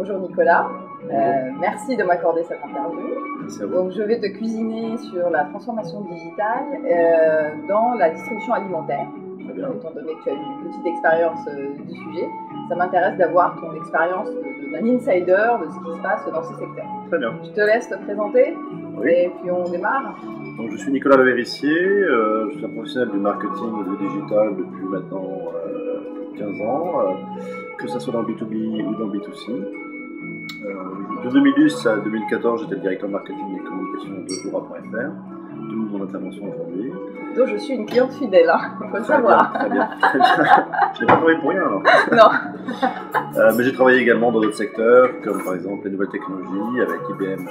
Bonjour Nicolas, Bonjour. merci de m'accorder cette interview. Merci à vous. Donc je vais te cuisiner sur la transformation digitale dans la distribution alimentaire. Très bien. Étant donné que tu as eu une petite expérience du sujet, ça m'intéresse d'avoir ton expérience d'un insider de ce qui se passe dans ce secteur. Très bien. Je te laisse te présenter Oui. et puis on démarre. Donc, je suis Nicolas Lavérissier, je suis un professionnel du marketing et du digital depuis maintenant 15 ans, que ce soit dans le B2B ou dans le B2C. De 2010 à 2014, j'étais le directeur marketing et communication de Dora.fr, d'où mon intervention aujourd'hui. Donc je suis une cliente fidèle, il faut le Très savoir. bien, très bien, très bien. Je n'ai pas travaillé pour rien alors. Non. Mais j'ai travaillé également dans d'autres secteurs, comme par exemple les nouvelles technologies avec IBM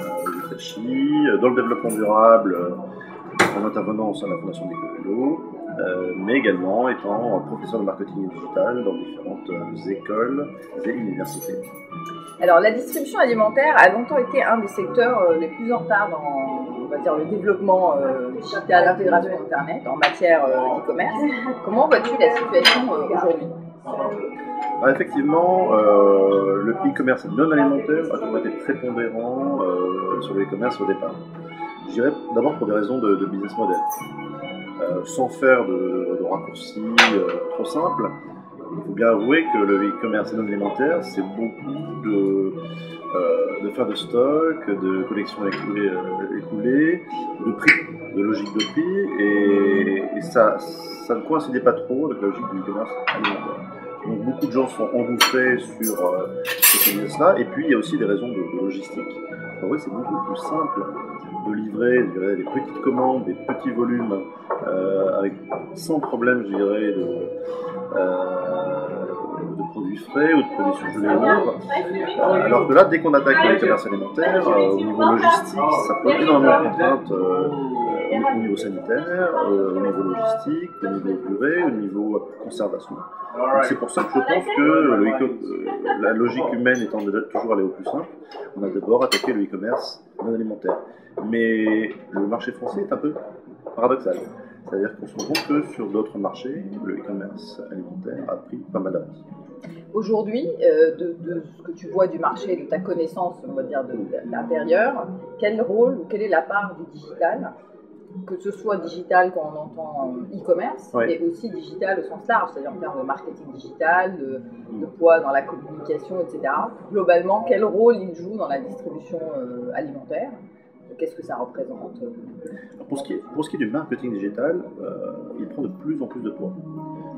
Hitachi, dans le développement durable, en intervenant au sein de la Fondation d'Écolo, mais également étant professeur de marketing et digital dans différentes écoles et universités. Alors la distribution alimentaire a longtemps été un des secteurs les plus en retard dans, on va dire, le développement digital, l'intégration Internet en matière d'e-commerce. Comment vois-tu la situation aujourd'hui? Alors effectivement, le e-commerce non alimentaire a toujours été prépondérant sur le e-commerce au départ. Je dirais d'abord pour des raisons de business model. Sans faire de raccourcis trop simples, il faut bien avouer que le e-commerce non alimentaire, c'est beaucoup de faire de stock, de collections écoulées, de prix, de logique de prix, et ça ne coïncidait pas trop avec la logique du e-commerce alimentaire. Donc beaucoup de gens sont engouffrés sur ce business-là, et puis il y a aussi des raisons de logistique. En vrai, c'est beaucoup plus simple de livrer, je dirais, des petites commandes, des petits volumes, avec sans problème, je dirais, de produits frais ou de produits surgelés ou autres. Alors que là, dès qu'on attaque le commerce alimentaire, au niveau logistique, ça pose énormément de contraintes au niveau sanitaire, au niveau logistique, au niveau durée, au niveau conservation. Donc c'est pour ça que je pense que la logique humaine étant toujours aller au plus simple, on a d'abord attaqué le e-commerce non alimentaire. Mais le marché français est un peu paradoxal. C'est-à-dire qu'on se rend compte que sur d'autres marchés, le e-commerce alimentaire a pris pas mal d'avance. Aujourd'hui, de ce que tu vois du marché, de ta connaissance, on va dire, de l'intérieur, quel rôle ou quelle est la part du digital, que ce soit digital quand on entend e-commerce, Oui. mais aussi digital au sens large, c'est-à-dire en termes de marketing digital, de poids dans la communication, etc. Globalement, quel rôle il joue dans la distribution alimentaire? Qu'est-ce que ça représente? Pour ce qui est du marketing digital, il prend de plus en plus de poids.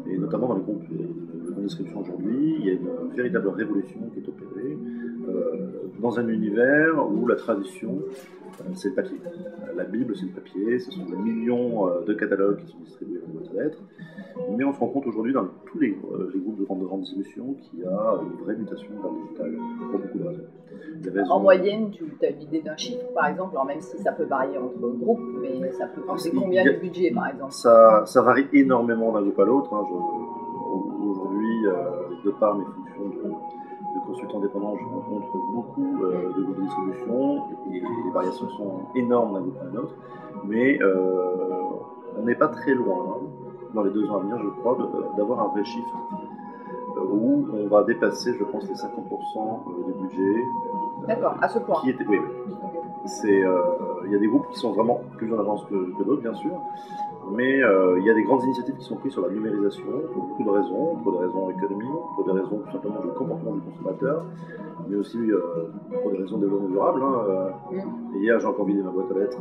Et notamment dans les groupes de distribution aujourd'hui, il y a une véritable révolution qui est opérée dans un univers où la tradition, c'est le papier. La Bible, c'est le papier, ce sont des millions de catalogues qui sont distribués dans boîte à lettres. Mais on se rend compte aujourd'hui dans tous les groupes de grande distribution qu'il y a une vraie mutation vers le digital pour beaucoup de raisons. En moyenne, tu as une idée d'un chiffre, par exemple, alors même si ça peut varier entre groupes, mais ça peut coûter combien de budget, par exemple? Ça varie énormément d'un groupe à l'autre. Aujourd'hui, de par mes fonctions de consultant dépendant, je rencontre beaucoup de groupes de distribution et les variations sont énormes d'un groupe à un autre. Mais on n'est pas très loin, dans les 2 ans à venir, je crois, d'avoir un vrai chiffre où on va dépasser, je pense, les 50% du budget. D'accord, à ce point. Oui. Il y a des groupes qui sont vraiment plus en avance que d'autres, bien sûr, mais il y a des grandes initiatives qui sont prises sur la numérisation pour beaucoup de raisons, pour des raisons économiques, pour des raisons tout simplement de comportement du consommateur, mais aussi pour des raisons de développement durable. Et hier, j'ai encore vidé ma boîte à lettres,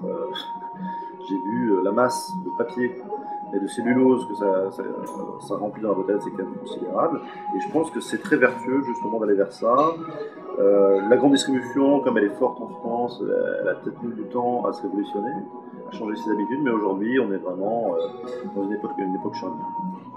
j'ai vu la masse de papier et de cellulose que ça remplit dans la boîte à lettres, c'est quand même considérable. Et je pense que c'est très vertueux justement d'aller vers ça. La grande distribution, comme elle est forte en France, elle a peut-être mis du temps à se révolutionner, à changer ses habitudes, mais aujourd'hui on est vraiment dans une époque charnière.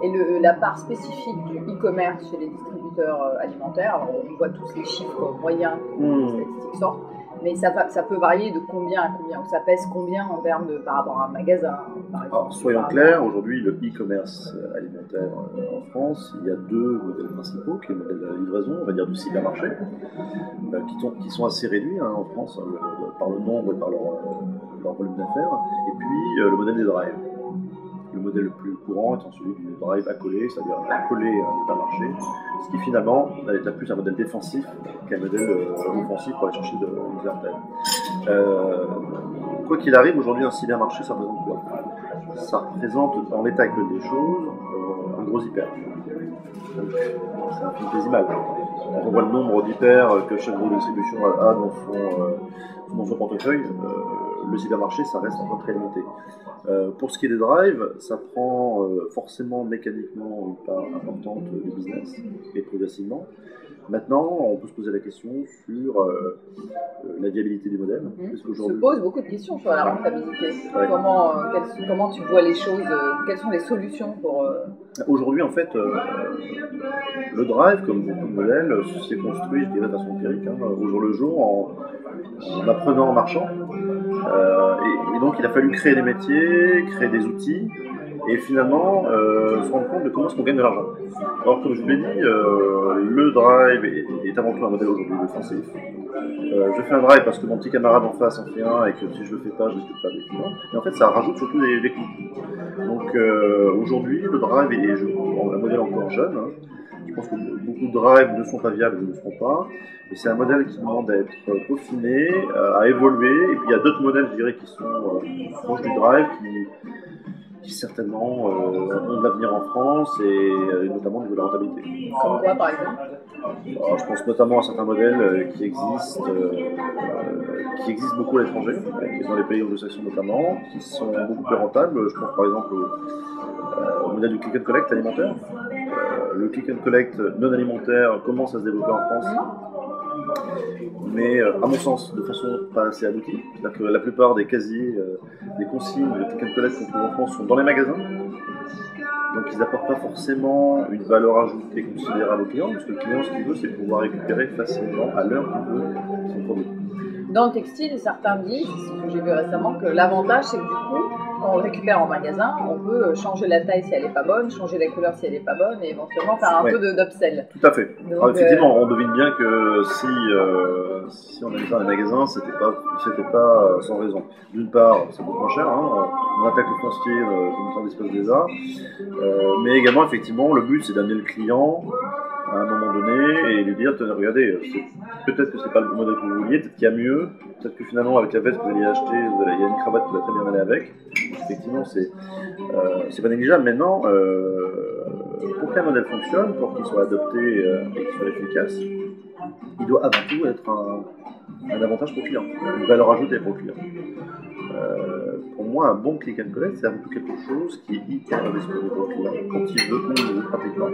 Et la part spécifique du e-commerce chez les distributeurs alimentaires, alors on voit tous les chiffres moyens que les statistiques sortent, mais ça peut varier de combien à combien, ou ça pèse combien en termes par rapport à un magasin, par exemple. Alors, soyons clairs, aujourd'hui le e-commerce alimentaire en France, il y a 2 modèles principaux, qui est le modèle de la livraison, on va dire du cybermarché, qui sont assez réduits en France par le nombre et par leur volume d'affaires, et puis le modèle des drives. Le modèle le plus courant étant celui du drive accolé, c'est-à-dire accolé à un hypermarché, ce qui finalement est plus un modèle défensif qu'un modèle offensif pour aller chercher de clientèle. Quoi qu'il arrive, aujourd'hui un cybermarché, ça représente quoi? Ça représente, en l'état actuel des choses, un gros hyper. C'est un film des images. Quand on voit le nombre d'hyper que chaque groupe de distribution a dans son portefeuille, le cybermarché, ça reste encore très limité. Pour ce qui est des drives, ça prend forcément mécaniquement une part importante du business, et progressivement. Maintenant, on peut se poser la question sur la viabilité du modèle. On se pose beaucoup de questions sur la rentabilité. Ouais. Comment tu vois les choses, quelles sont les solutions pour... Aujourd'hui, en fait, le drive, comme beaucoup de modèles, s'est construit, je dirais, de façon empirique, au jour le jour, en apprenant, en marchant. Et donc, il a fallu créer des métiers, créer des outils, et finalement se rendre compte de comment est-ce qu'on gagne de l'argent. Alors, comme je vous l'ai dit, le drive est avant tout un modèle aujourd'hui défensif. Je fais un drive parce que mon petit camarade en face en fait un et que si je le fais pas, je risque de perdre des clients. Et en fait, ça rajoute surtout des coûts. Donc aujourd'hui, le drive est un modèle encore jeune. Je pense que beaucoup de drives ne sont pas viables, ne le seront pas. Et c'est un modèle qui demande à être peaufiné, à évoluer. Et puis il y a d'autres modèles, je dirais, qui sont proches du drive, qui certainement ont de l'avenir en France et notamment au niveau de la rentabilité. Comme quoi, par exemple? Alors, je pense notamment à certains modèles qui existent beaucoup à l'étranger, dans les pays anglo-saxons notamment, qui sont beaucoup plus rentables. Je pense par exemple au modèle du click and collect alimentaire. Le click and collect non alimentaire commence à se développer en France, mais à mon sens de façon pas assez aboutie. C'est-à-dire que la plupart des casiers, des consignes de click and collect qu'on trouve en France sont dans les magasins. Donc ils n'apportent pas forcément une valeur ajoutée considérable au client, parce que le client, ce qu'il veut, c'est pouvoir récupérer facilement à l'heure qu'il veut son produit. Dans le textile, certains disent, ce que j'ai vu récemment, que l'avantage, c'est que du coup, quand on le récupère en magasin, on peut changer la taille si elle n'est pas bonne, changer la couleur si elle n'est pas bonne, et éventuellement faire un peu d'upsell. Tout à fait. Donc, alors, effectivement, on devine bien que si on avait ça dans les magasins, c'était pas sans raison. D'une part, ça coûte moins cher, on attaque le foncier comme on dispose déjà, mais également, effectivement, le but, c'est d'amener le client à un moment donné et lui dire, regardez, peut-être que c'est pas le modèle que vous vouliez, peut-être qu'il y a mieux, peut-être que finalement avec la veste que vous allez acheter, il y a une cravate qui va très bien aller avec. Effectivement, c'est pas négligeable. Maintenant, pour qu'un modèle fonctionne, pour qu'il soit adopté et qu'il soit efficace, il doit avant tout être un avantage pour le client, une valeur ajoutée pour le client. Pour moi, un bon click and collect, c'est avant tout quelque chose qui est hyper disponible pour le client, quand il veut, où il veut, pratiquement.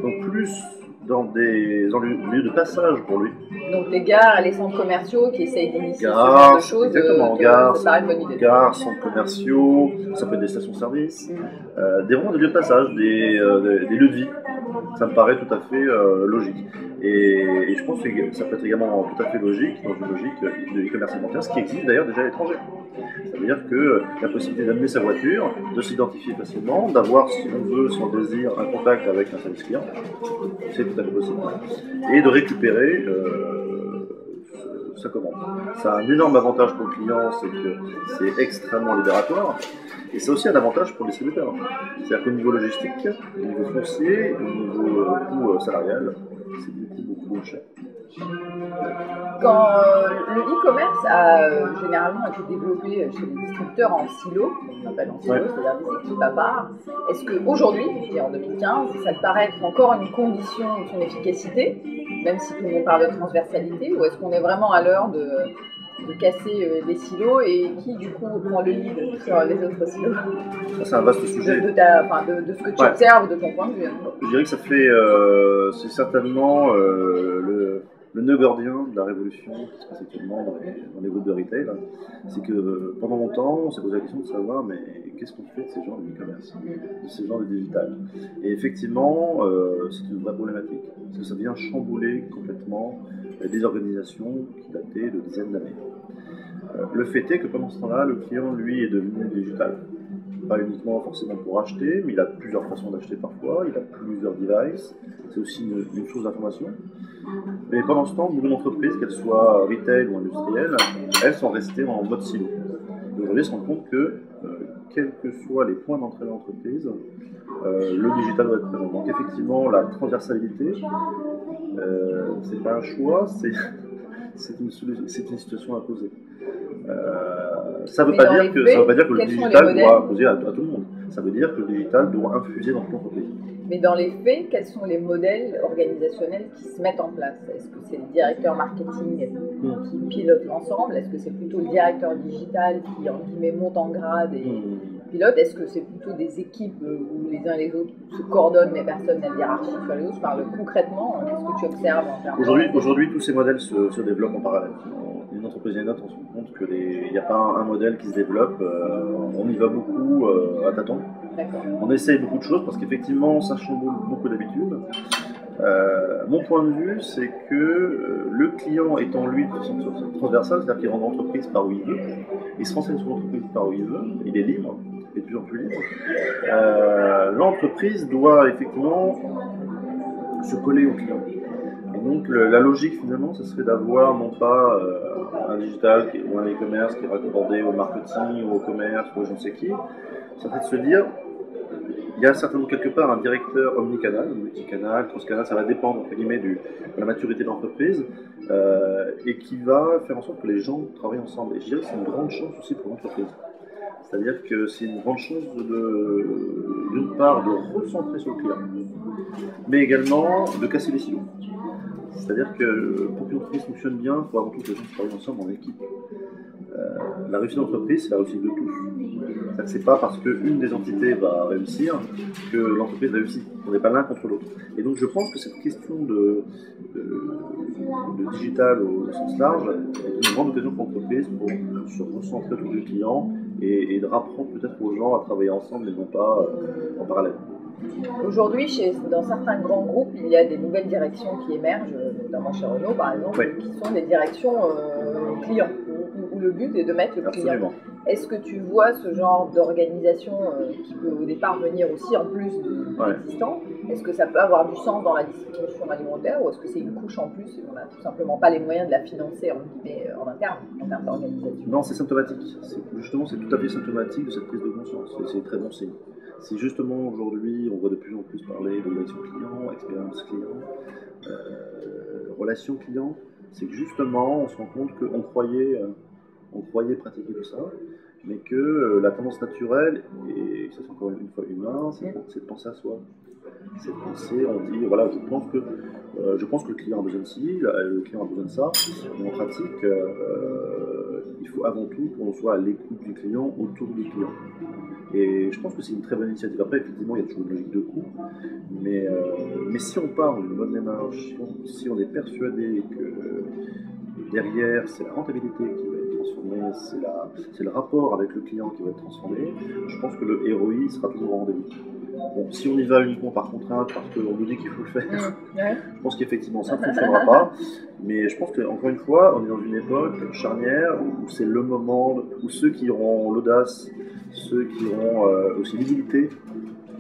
Donc plus dans des lieux de passage pour lui. Donc les gares et les centres commerciaux qui essayent d'initier ce genre de choses, exactement, ça paraît une bonne idée. Gares, centres commerciaux, ça peut être des stations-service, vraiment des lieux de passage, des lieux de vie. Ça me paraît tout à fait logique. Et je pense que ça peut être également tout à fait logique dans une logique de e-commerce alimentaire, ce qui existe d'ailleurs déjà à l'étranger. C'est-à-dire que la possibilité d'amener sa voiture, de s'identifier facilement, d'avoir, si on veut, son désir, un contact avec un service client, c'est tout à fait possible. Et de récupérer sa commande. Ça a un énorme avantage pour le client, c'est que c'est extrêmement libératoire. Et c'est aussi un avantage pour le distributeur. C'est-à-dire qu'au niveau logistique, au niveau foncier, au niveau coût salarial, c'est beaucoup moins cher. Quand le e-commerce a généralement été développé chez les distributeurs en silo, on appelle en silo, c'est-à-dire des équipes à part, est-ce qu'aujourd'hui, et en 2015, ça te paraît être encore une condition de son efficacité, même si tout le monde parle de transversalité, ou est-ce qu'on est vraiment à l'heure de casser les silos et qui du coup prend le lead sur les autres silos? Ça, c'est un vaste sujet. De ce que tu observes, de ton point de vue. Je dirais que ça fait, c'est certainement le nœud gordien de la révolution qui se passe actuellement dans les groupes de retail. C'est que pendant longtemps, on s'est posé la question de savoir mais qu'est-ce qu'on fait de ces gens de e-commerce, de ces gens de digital. Et effectivement, c'est une vraie problématique parce que ça vient chambouler complètement des organisations qui dataient de dizaines d'années. Le fait est que pendant ce temps-là, le client, lui, est devenu digital. Pas uniquement forcément pour acheter, mais il a plusieurs façons d'acheter parfois, il a plusieurs devices, c'est aussi une source d'information. Mais pendant ce temps, beaucoup d'entreprises, qu'elles soient retail ou industrielles, elles sont restées en mode silo. Et aujourd'hui, elles se rendent compte que quels que soient les points d'entrée de l'entreprise, le digital doit être présent. Donc effectivement, la transversalité, c'est pas un choix, c'est une situation imposée. Ça ne veut pas dire que le digital doit imposer à tout le monde. Ça veut dire que le digital doit infuser dans toute l'entreprise. Mais dans les faits, quels sont les modèles organisationnels qui se mettent en place? Est-ce que c'est le directeur marketing qui pilote l'ensemble? Est-ce que c'est plutôt le directeur digital qui, en guillemets, monte en grade et pilote? Est-ce que c'est plutôt des équipes où les uns et les autres se coordonnent, mais personne n'a de hiérarchie sur les autres? Je parle concrètement, qu'est-ce que tu observes en termes Aujourd'hui, tous ces modèles se développent en parallèle. Une entreprise et une autre, on se rend compte qu'il n'y a pas un modèle qui se développe. On y va beaucoup à tâtons. On essaye beaucoup de choses parce qu'effectivement, ça chamboule beaucoup d'habitudes. Mon point de vue, c'est que le client étant lui transversal, c'est-à-dire qu'il rentre l'entreprise par où il veut, il se renseigne sur l'entreprise par où il veut, il est libre, il est de plus en plus libre. L'entreprise doit effectivement se coller au client. Et donc la logique finalement, ce serait d'avoir non pas un digital ou un e-commerce qui est raccordé au marketing ou au commerce ou je ne sais qui, ça serait de se dire il y a certainement quelque part un directeur omnicanal, multicanal, transcanal, ça va dépendre entre guillemets de la maturité de l'entreprise et qui va faire en sorte que les gens travaillent ensemble. Et je dirais que c'est une grande chance aussi pour l'entreprise. C'est-à-dire que c'est une grande chance d'une part de recentrer sur le client, mais également de casser les silos. C'est-à-dire que pour qu'une entreprise fonctionne bien, il faut avant tout que les gens travaillent ensemble en équipe. La réussite d'entreprise, c'est la réussite de tous. Ce n'est pas parce qu'une des entités va réussir que l'entreprise réussit. On n'est pas l'un contre l'autre. Et donc je pense que cette question de digital au sens large est une grande occasion pour l'entreprise pour se recentrer autour du client et de rapprendre peut-être aux gens à travailler ensemble et non pas en parallèle. Aujourd'hui, dans certains grands groupes, il y a des nouvelles directions qui émergent, notamment chez Renault par exemple, qui sont des directions clients, où le but est de mettre le client. Absolument. Est-ce que tu vois ce genre d'organisation qui peut au départ venir aussi en plus de l'existant? Est-ce que ça peut avoir du sens dans la distribution alimentaire ou est-ce que c'est une couche en plus et on n'a tout simplement pas les moyens de la financer en interne, en termes d'organisation? Non, c'est symptomatique. Justement, c'est tout à fait symptomatique de cette prise de conscience. C'est très bon signe. Si justement aujourd'hui on voit de plus en plus parler de direction client, expérience client, relation client, c'est que justement on se rend compte qu'on croyait pratiquer tout ça, mais que la tendance naturelle, et ça c'est encore une fois humain, c'est de penser à soi. C'est de penser, on dit voilà, je pense que le client a besoin de ci, le client a besoin de ça, mais en pratique, il faut avant tout qu'on soit à l'écoute du client, autour du client. Et je pense que c'est une très bonne initiative. Après, effectivement, il y a toujours une logique de coût, mais si on part d'une bonne démarche, si on est persuadé que derrière, c'est la rentabilité qui va être transformée, c'est le rapport avec le client qui va être transformé, je pense que le ROI sera toujours au rendez-vous. Bon, si on y va uniquement par contrainte, parce qu'on nous dit qu'il faut le faire, je pense qu'effectivement ça ne fonctionnera pas. Mais je pense qu'encore une fois, on est dans une époque charnière où c'est le moment où ceux qui auront l'audace, ceux qui auront aussi l'humilité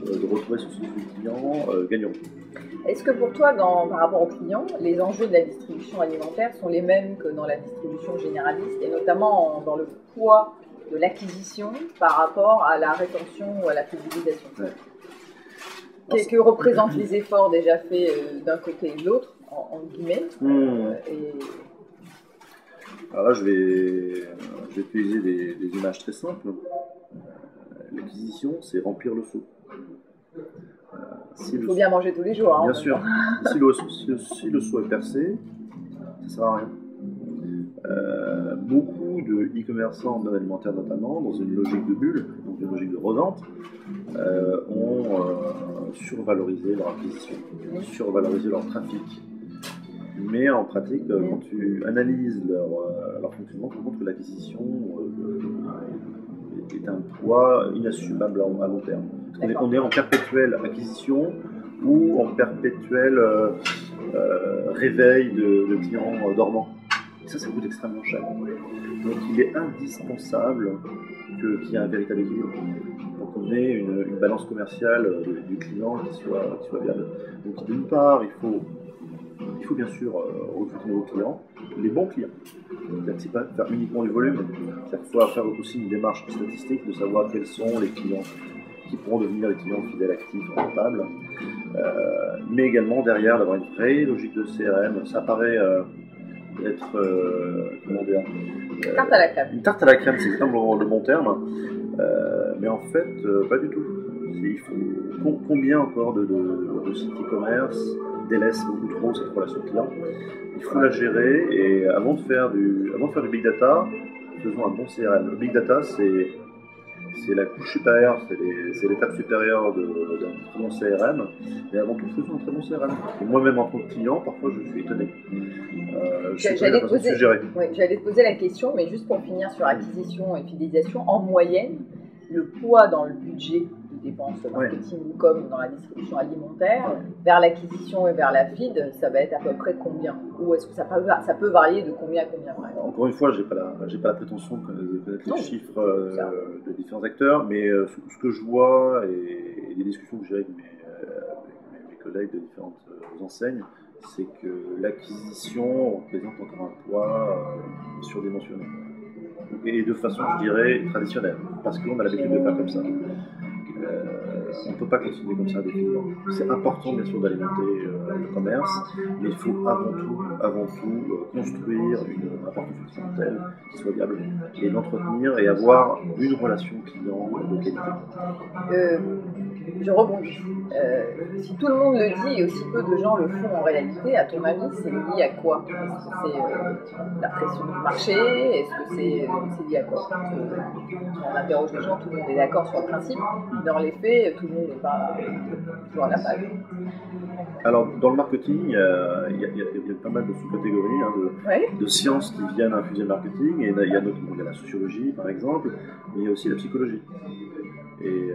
de retrouver ce souci du client gagneront. Est-ce que pour toi, par rapport aux clients, les enjeux de la distribution alimentaire sont les mêmes que dans la distribution généraliste, et notamment dans le poids de l'acquisition par rapport à la rétention ou à la fidélisation? Que représentent les efforts déjà faits d'un côté et de l'autre, en guillemets Alors là, je vais utiliser des images très simples. L'acquisition, c'est remplir le seau. Il faut bien manger tous les jours. Bien sûr. Si le seau est percé, ça ne sert à rien. Beaucoup de e-commerçants non alimentaires notamment, dans une logique de bulle, donc une logique de revente, ont survalorisé leur acquisition, survalorisé leur trafic. Mais en pratique, quand tu analyses leur fonctionnement, tu te rends compte que l'acquisition est un poids inassumable à long terme. On est en perpétuelle acquisition ou en perpétuel réveil de clients dormants. Et ça coûte extrêmement cher. Donc il est indispensable qu'il y ait un véritable équilibre pour qu'on ait une balance commerciale du client qui soit viable. Donc d'une part, il faut bien sûr recruter de nouveaux clients, les bons clients. C'est-à-dire que c'est pas faire uniquement du volume, c'est-à-dire qu'il faut faire aussi une démarche statistique de savoir quels sont les clients qui pourront devenir les clients fidèles, actifs, rentables, mais également derrière d'avoir une vraie logique de CRM. Ça paraît être, comment dire, tarte à la crème. Une tarte à la crème, c'est exactement le bon terme, mais en fait, pas du tout. Il faut combien encore de sites e-commerce délaissent beaucoup trop cette relation client. Il faut la gérer et avant de faire du big data, faisons un bon CRM. Le big data, c'est la couche supérieure, c'est l'étape supérieure d'un bon CRM, mais avant tout, faisons un très bon CRM. Et moi-même, en tant que client, parfois, je suis étonné. J'allais te poser la question, mais juste pour finir sur acquisition et fidélisation, en moyenne, le poids dans le budget de dépenses marketing comme dans la distribution alimentaire, vers l'acquisition et vers la feed, ça va être à peu près combien? Ou est-ce que ça peut varier de combien à combien? Encore une fois, j'ai pas la prétention de connaître les chiffres de différents acteurs, mais ce que je vois et les discussions que j'ai avec mes collègues de différentes enseignes, c'est que l'acquisition représente encore un poids surdimensionné. Et de façon, je dirais, traditionnelle, parce qu'on a l'habitude de faire comme ça. On ne peut pas continuer comme ça indéfiniment. C'est important, bien sûr, d'alimenter le commerce, mais il faut avant tout construire un portefeuille clientèle qui soit viable et l'entretenir et avoir une relation client de qualité. Je rebondis. Si tout le monde le dit et aussi peu de gens le font en réalité, à ton avis, c'est lié à quoi? Est-ce que c'est la pression du marché? Est-ce que c'est lié à quoi? On interroge les gens, tout le monde est d'accord sur le principe. Dans les faits, tout le monde n'est pas toujours à la page. Alors, dans le marketing, il y a pas mal de sous-catégories de sciences qui viennent infuser le marketing. Et il y a notamment la sociologie, par exemple, mais il y a aussi la psychologie. Et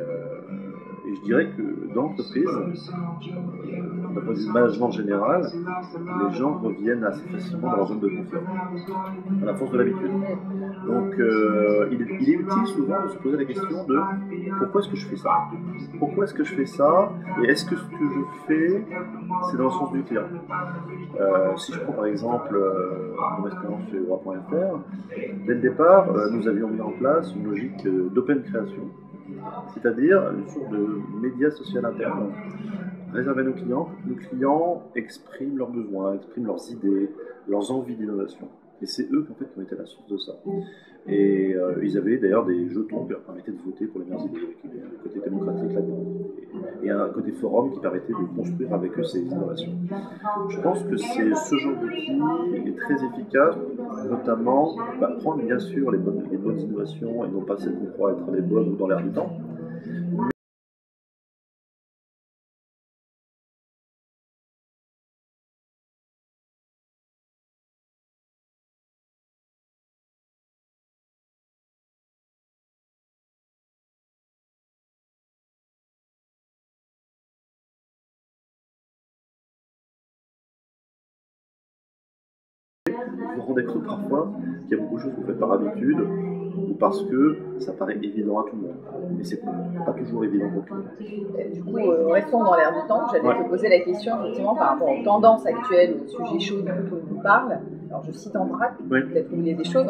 je dirais que dans l'entreprise, d'un point de vue management général, les gens reviennent assez facilement dans leur zone de confort, à la force de l'habitude. Donc, il est utile souvent de se poser la question de pourquoi est-ce que je fais ça? Pourquoi est-ce que je fais ça? Et est-ce que ce que je fais, c'est dans le sens du client? Si je prends par exemple mon expérience chez Eura.fr, dès le départ, nous avions mis en place une logique d'open création, c'est-à-dire une sorte de média social interne réservé à nos clients pour que nos clients expriment leurs besoins, expriment leurs idées, leurs envies d'innovation. Et c'est eux qui ont été la source de ça. Et ils avaient d'ailleurs des jetons qui leur permettaient de voter pour les meilleures idées, avec un côté démocratique là-dedans. Et un côté forum qui permettait de construire avec eux ces innovations. Je pense que ce genre d'outil est très efficace, notamment prendre bien sûr les bonnes innovations et non pas celles qu'on croit être les bonnes ou dans l'air du temps. Vous vous rendez compte parfois qu'il y a beaucoup de choses que vous faites par habitude ou parce que ça paraît évident à tout le monde. Mais c'est pas toujours évident pour tout le monde. Du coup, restons dans l'air du temps. J'allais te poser la question effectivement par rapport aux tendances actuelles, aux sujets chauds dont tout le monde parle. Alors je cite en vrac, peut-être oublier des choses,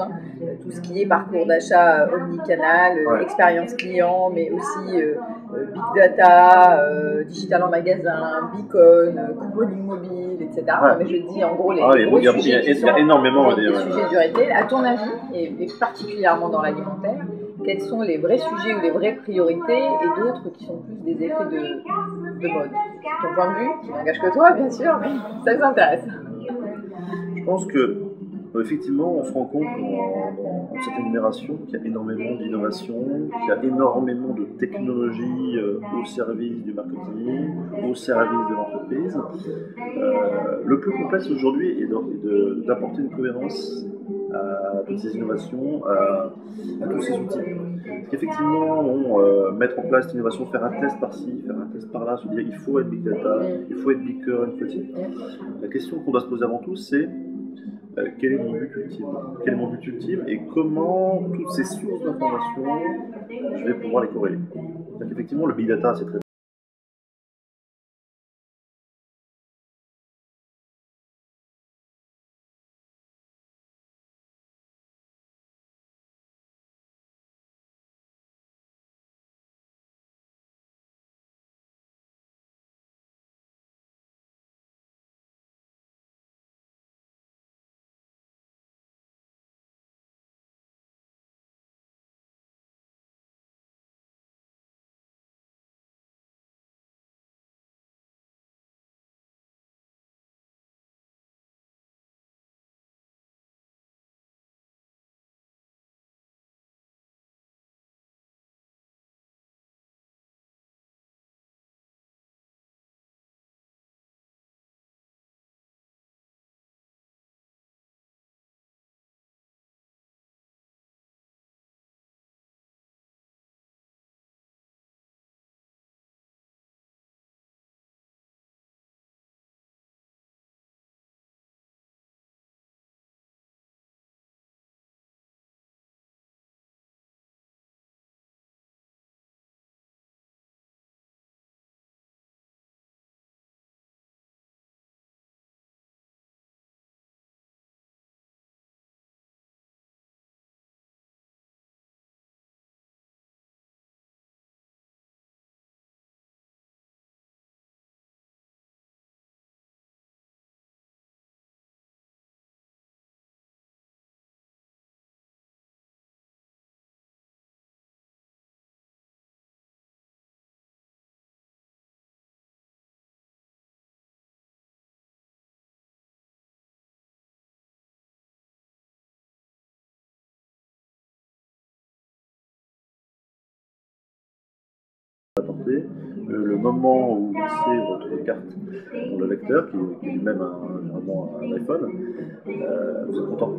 tout ce qui est parcours d'achat omnicanal, expérience client, mais aussi big data, digital en magasin, beacon, couponing mobile, etc. Mais je dis en gros les gros sujets qui sont énormément des sujets du retail. À ton avis, et particulièrement dans l'alimentaire, quels sont les vrais sujets ou les vraies priorités et d'autres qui sont plus des effets de mode? Ton point de vue, qui n'engage que toi bien sûr, mais ça nous intéresse. Je pense que effectivement, on se rend compte dans cette énumération qu'il y a énormément d'innovation, qu'il y a énormément de technologies au service du marketing, au service de l'entreprise. Le plus complexe aujourd'hui est d'apporter une cohérence à toutes ces innovations, à tous ces outils. Parce qu'effectivement, mettre en place l'innovation, faire un test par-ci, faire un test par-là, se dire il faut être big data, il faut être beacon, il faut être... La question qu'on doit se poser avant tout, c'est quel est mon but ultime? Quel est mon but ultime et comment toutes ces sources d'informations, je vais pouvoir les corréler? Donc effectivement, le big data, c'est très apporter. Le moment où vous glissez votre carte dans le lecteur, qui est lui-même généralement un iPhone, vous êtes content.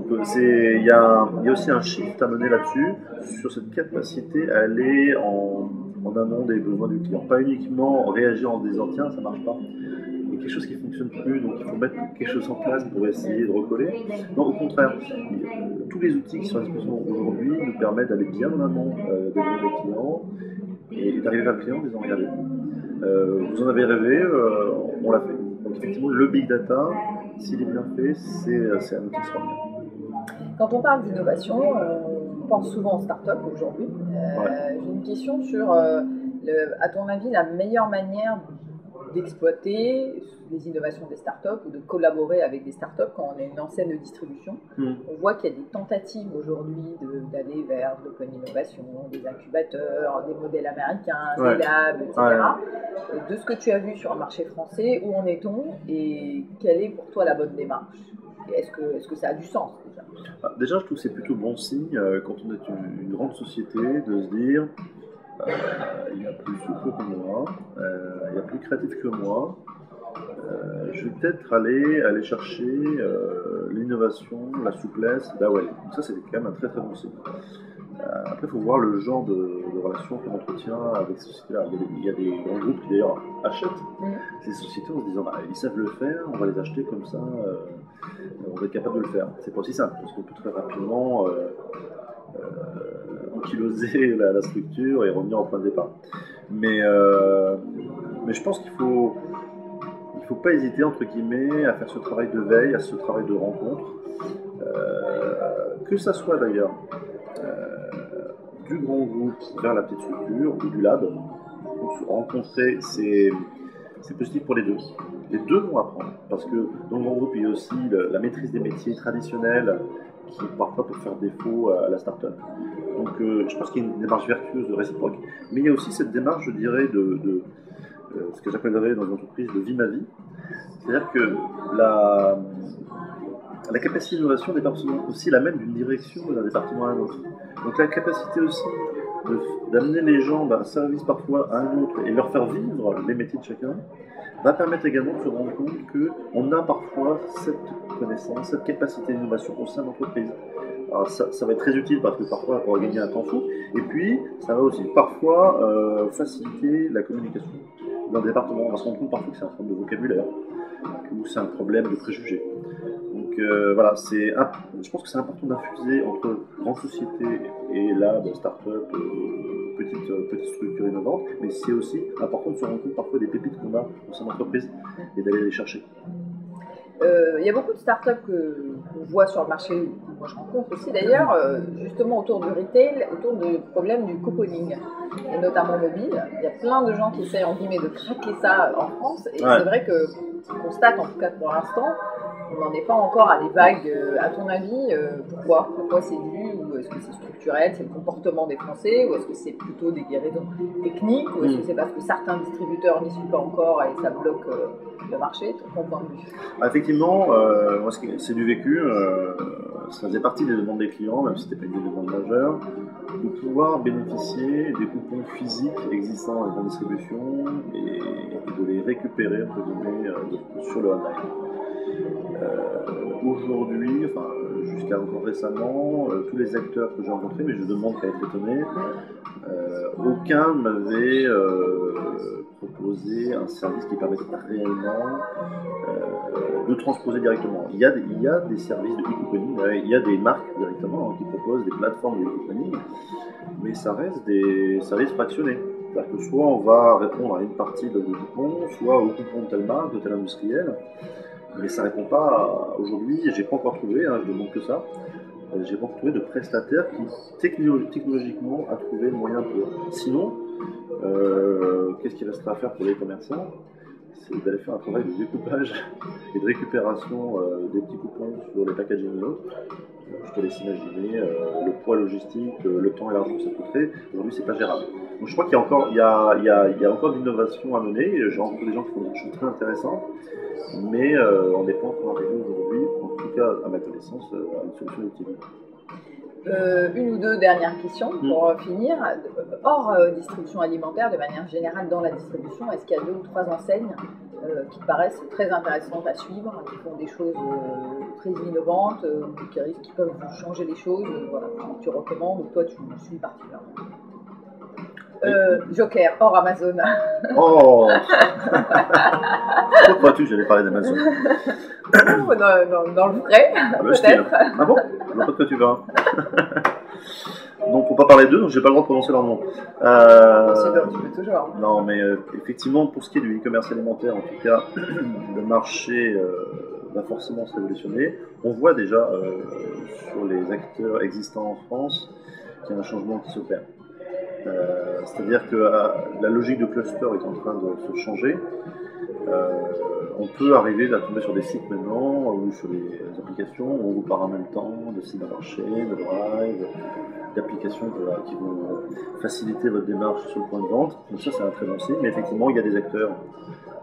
Donc il y a aussi un shift à mener là-dessus, sur cette capacité à aller en amont des besoins du client. Pas uniquement réagir en se disant tiens, ça marche pas. Il y a quelque chose qui ne fonctionne plus, donc il faut mettre quelque chose en place pour essayer de recoller. Non, au contraire, tous les outils qui sont à disposition aujourd'hui nous permettent d'aller bien en amont des besoins des clients et d'arriver vers le client en disant regardez, vous en avez rêvé, on l'a fait. Donc effectivement, le big data, s'il est bien fait, c'est un outil extraordinaire. Quand on parle d'innovation, on pense souvent aux startups aujourd'hui. Ouais. J'ai une question sur, à ton avis, la meilleure manière d'exploiter les innovations des startups ou de collaborer avec des startups quand on est une enseigne de distribution. On voit qu'il y a des tentatives aujourd'hui d'aller vers de l'open innovation, des incubateurs, des modèles américains, des labs, etc. De ce que tu as vu sur le marché français, où en est-on et quelle est pour toi la bonne démarche? Est-ce que ça a du sens déjà? Déjà, je trouve que c'est plutôt bon signe quand on est une grande société de se dire il y a plus souple que moi, il y a plus créatif que moi. Je vais peut-être aller chercher l'innovation, la souplesse là où elle est. Donc ça, c'est quand même un très très bon signe. Après, il faut voir le genre de relation qu'on entretient avec ces sociétés-là. Il y a des grands groupes qui d'ailleurs achètent ces sociétés en se disant ils savent le faire, on va les acheter comme ça, on va être capable de le faire. C'est pas aussi simple, parce qu'on peut très rapidement ankyloser la structure et revenir au point de départ. Mais je pense qu'il faut pas hésiter, entre guillemets, à faire ce travail de veille, à ce travail de rencontre. Que ça soit d'ailleurs du grand groupe vers la petite structure ou du lab. Donc, se rencontrer, c'est positif pour les deux. Les deux vont apprendre, parce que dans le grand groupe, il y a aussi la maîtrise des métiers traditionnels qui parfois peut faire défaut à la start-up. Donc je pense qu'il y a une démarche vertueuse de réciproque, mais il y a aussi cette démarche, je dirais, de ce que j'appellerais dans une entreprise de vie ma vie. C'est-à-dire que la capacité d'innovation n'est pas aussi la même d'une direction d'un département à un autre. Donc la capacité aussi d'amener les gens d'un service parfois à un autre et leur faire vivre les métiers de chacun va permettre également de se rendre compte qu'on a parfois cette connaissance, cette capacité d'innovation au sein de l'entreprise. Alors ça va être très utile parce que parfois on va gagner un temps fou, et puis ça va aussi parfois faciliter la communication dans le département. On va se rendre compte parfois que c'est un problème de vocabulaire ou c'est un problème de préjugés. Donc voilà, je pense que c'est important d'infuser entre grandes sociétés et lab, start-up, petites structures innovantes, mais c'est aussi important de se rendre compte parfois des pépites qu'on a au sein de l'entreprise et d'aller les chercher. Il y a beaucoup de startups qu'on voit sur le marché, que moi je rencontre aussi d'ailleurs, justement autour du retail, autour du problème du couponing, et notamment mobile. Il y a plein de gens qui essayent en guillemets de craquer ça en France, et c'est vrai qu'on constate, en tout cas pour l'instant, on n'en est pas encore à des vagues. À ton avis, pourquoi c'est dû? Ou est-ce que c'est structurel, c'est le comportement des Français? Ou est-ce que c'est plutôt des raisons techniques? Ou est-ce que c'est parce que certains distributeurs n'y suivent pas encore et ça bloque le marché? Ton point de vue? Effectivement, moi c'est du vécu. Ça faisait partie des demandes des clients, même si ce n'était pas une demande majeure, de pouvoir bénéficier des coupons physiques existants en distribution et de les récupérer entre guillemets sur le online. Aujourd'hui, enfin jusqu'à encore récemment, tous les acteurs que j'ai rencontrés, mais je demande qu'à être étonné, aucun m'avait proposé un service qui permettait réellement de transposer directement. Il y a des services de e-couponing, il y a des marques directement qui proposent des plateformes de e-couponing, mais ça reste des services fractionnés. C'est-à-dire que soit on va répondre à une partie de nos coupons, soit au coupon de telle marque, de tel industriel, mais ça ne répond pas aujourd'hui, j'ai pas encore trouvé, je demande que ça, j'ai pas encore trouvé de prestataire qui technologiquement a trouvé le moyen pour. Sinon, qu'est-ce qu'il restera à faire pour les commerçants? C'est d'aller faire un travail de découpage et de récupération des petits coupons sur les packaging et autres. Je te laisse imaginer le poids logistique, le temps et l'argent que ça coûterait. Aujourd'hui, c'est pas gérable. Donc, je crois qu'il y a encore, il y a encore de l'innovation à mener. J'ai rencontré des gens qui font des choses très intéressantes, mais on n'est pas encore arrivé aujourd'hui, en tout cas à ma connaissance, à une solution utile. Une ou deux dernières questions pour finir. Hors distribution alimentaire, de manière générale dans la distribution, est-ce qu'il y a 2 ou 3 enseignes qui te paraissent très intéressantes à suivre, qui font des choses très innovantes, qui peuvent changer les choses, voilà, que tu recommandes ou toi tu suis particulièrement? Joker, hors Amazon. Oh. Pourquoi crois-tu que j'allais parler d'Amazon? Dans le vrai, peut-être. Ah bon? Je vois pas de quoi tu vas. Donc, pour pas parler d'eux, donc j'ai pas le droit de prononcer leur nom. Tu peux toujours. Non, mais effectivement, pour ce qui est du e-commerce alimentaire, en tout cas, le marché va forcément se révolutionner. On voit déjà sur les acteurs existants en France qu'il y a un changement qui s'opère. C'est-à-dire que la logique de cluster est en train de se changer. On peut arriver à tomber sur des sites maintenant ou sur des applications où on vous parle en même temps de cybermarché, de drive, d'applications qui vont faciliter votre démarche sur le point de vente. Donc ça, c'est un très bon signe. Mais effectivement, il y a des acteurs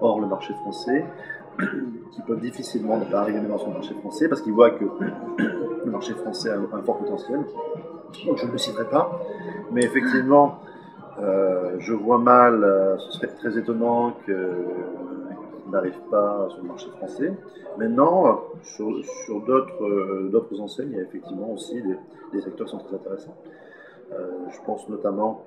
hors le marché français qui peuvent difficilement ne pas arriver même sur le marché français parce qu'ils voient que le marché français a un fort potentiel. Donc je ne le citerai pas. Mais effectivement, je vois mal, ce serait très étonnant qu'ils n'arrivent pas sur le marché français. Maintenant, sur d'autres enseignes, il y a effectivement aussi des acteurs qui sont très intéressants. Je pense notamment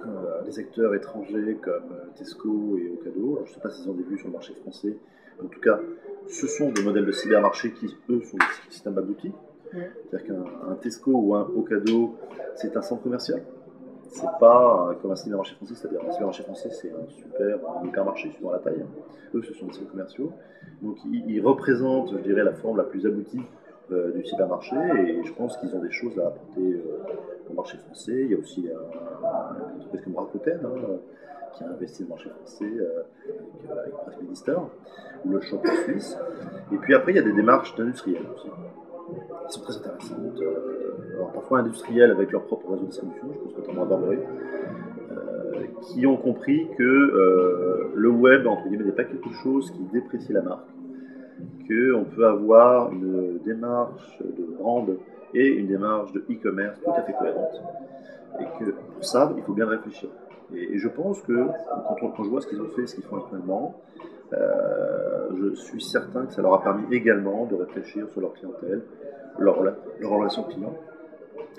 à des acteurs étrangers comme Tesco et Ocado. Je ne sais pas s'ils ont des vues sur le marché français. En tout cas, ce sont des modèles de cybermarché qui, eux, sont des systèmes aboutis. C'est-à-dire qu'un Tesco ou un Ocado, c'est un centre commercial. C'est pas comme un cybermarché français, c'est-à-dire un cybermarché français, c'est un hypermarché suivant la taille. Eux, ce sont des centres commerciaux. Donc, ils représentent, je dirais, la forme la plus aboutie du cybermarché et je pense qu'ils ont des choses à apporter au marché français. Il y a aussi une entreprise comme Rakuten qui a investi dans le marché français avec Presse Minister, ou le Shop en Suisse. Et puis après, il y a des démarches d'industriels aussi qui sont très intéressantes. Alors, parfois industriels avec leur propre réseau de distribution, je pense notamment à Burberry, qui ont compris que le web, entre guillemets, n'est pas quelque chose qui déprécie la marque, qu'on peut avoir une démarche de brand et une démarche de e-commerce tout à fait cohérente. Et que pour ça, il faut bien réfléchir. Et je pense que quand je vois ce qu'ils ont fait, ce qu'ils font actuellement, je suis certain que ça leur a permis également de réfléchir sur leur clientèle, leur relation client.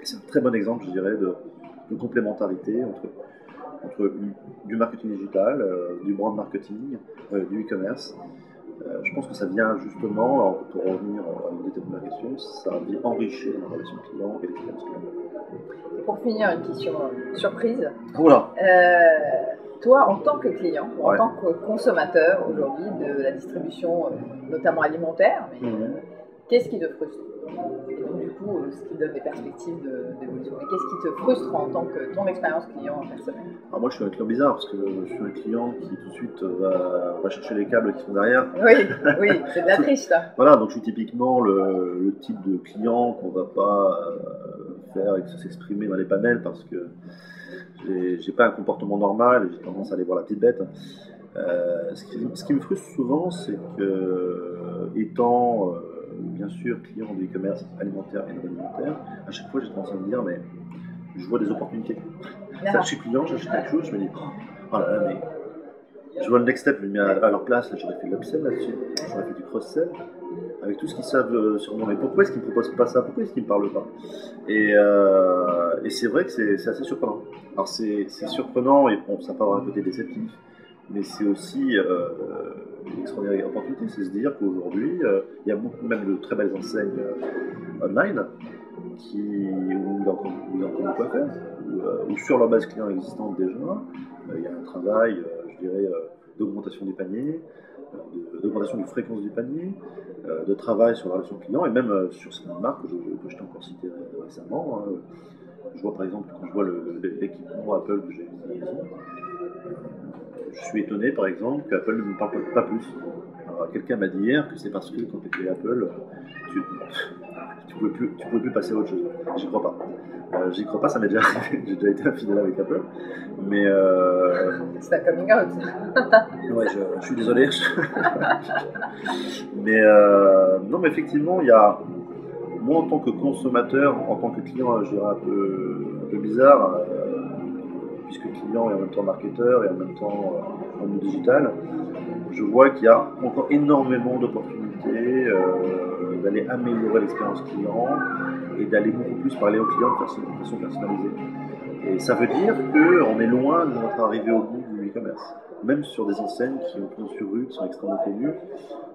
Et c'est un très bon exemple, je dirais, de complémentarité entre du marketing digital, du brand marketing, du e-commerce. Je pense que ça vient justement, pour revenir à une des premières questions, ça vient enrichir la relation client et l'expérience client. Et pour finir, une question surprise. Voilà. Toi, en tant que client, en tant que consommateur aujourd'hui de la distribution, notamment alimentaire, qu'est-ce qui te frustre? Et donc, du coup, ce qui donne des perspectives d'évolution. Mais qu'est-ce qui te frustre en tant que ton expérience client personnelle? Alors moi, je suis un client bizarre parce que je suis un client qui tout de suite va chercher les câbles qui sont derrière. Oui, c'est de la triche, ça. Voilà, donc je suis typiquement le type de client qu'on va pas faire s'exprimer dans les panels parce que j'ai pas un comportement normal et j'ai tendance à aller voir la petite bête. Ce qui me frustre souvent, c'est que, étant bien sûr client de e-commerce alimentaire et non alimentaire, à chaque fois j'ai tendance à me dire, mais je vois des opportunités. Je suis client, j'achète quelque chose, je me dis, oh là là, mais je vois le next step, je me mets à leur place, j'aurais fait de l'upsell là-dessus, j'aurais fait du cross-sell, avec tout ce qu'ils savent sur moi. Mais pourquoi est-ce qu'ils ne me proposent pas ça? Pourquoi est-ce qu'ils ne me parlent pas? Et c'est vrai que c'est assez surprenant. Alors c'est surprenant, et bon, ça peut avoir un côté déceptif, mais c'est aussi une extraordinaire opportunité, c'est se dire qu'aujourd'hui, il y a beaucoup même de très belles enseignes online où il y a encore beaucoup à faire, où sur leur base client existante déjà, il y a un travail, je dirais, d'augmentation des paniers, d'augmentation de fréquence du panier, de travail sur la relation client, et même sur certaines marques que je t'ai encore cité récemment. Je vois par exemple, quand je vois l'équipement Apple que j'ai utilisé, je suis étonné par exemple qu'Apple ne me parle pas plus. Quelqu'un m'a dit hier que c'est parce que quand tu étais Apple, tu pouvais plus passer à autre chose. J'y crois pas, ça m'est déjà arrivé. J'ai déjà été infidèle avec Apple. Mais c'est un coming out. Ouais, je suis désolé. Mais non, mais effectivement, moi, en tant que consommateur, en tant que client, je dirais un peu bizarre, puisque client et en même temps marketeur et en même temps en monde digital, je vois qu'il y a encore énormément d'opportunités d'aller améliorer l'expérience client et d'aller beaucoup plus parler au client de façon personnalisée. Et ça veut dire qu'on est loin de notre arrivée au bout du e-commerce. Même sur des enseignes qui ont sur rue, qui sont extrêmement connues,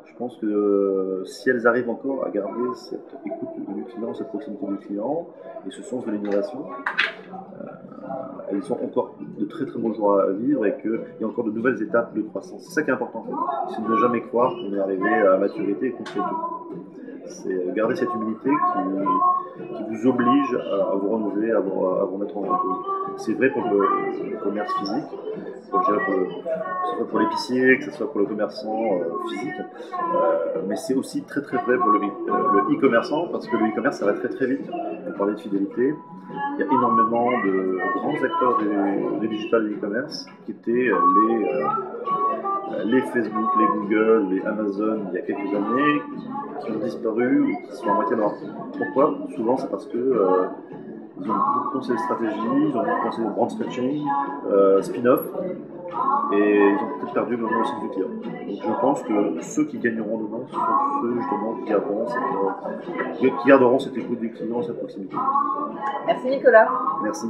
je pense que si elles arrivent encore à garder cette écoute du client, cette proximité du client et ce sens de l'innovation, elles ont encore de très très beaux jours à vivre et qu'il y a encore de nouvelles étapes de croissance. C'est ça qui est important en fait. C'est de ne jamais croire qu'on est arrivé à maturité et qu'on fait tout. C'est garder cette humilité qui vous oblige à vous renouveler, à vous mettre en cause. C'est vrai pour le commerce physique, que ce soit pour l'épicier, que ce soit pour le commerçant physique, mais c'est aussi très très vrai pour le e-commerçant, parce que le e-commerce ça va très très vite. On parlait de fidélité, il y a énormément de grands acteurs du digital du e-commerce qui étaient les Facebook, les Google, les Amazon il y a quelques années, qui ont disparu ou qui sont à moitié morts. Pourquoi? Souvent c'est parce que ils ont beaucoup pensé stratégie, ils ont beaucoup pensé brand stretching, spin-off, et ils ont peut-être perdu le sens du client. Donc je pense que ceux qui gagneront demain sont ceux justement qui garderont cette écoute du client, cette proximité. Merci Nicolas. Merci.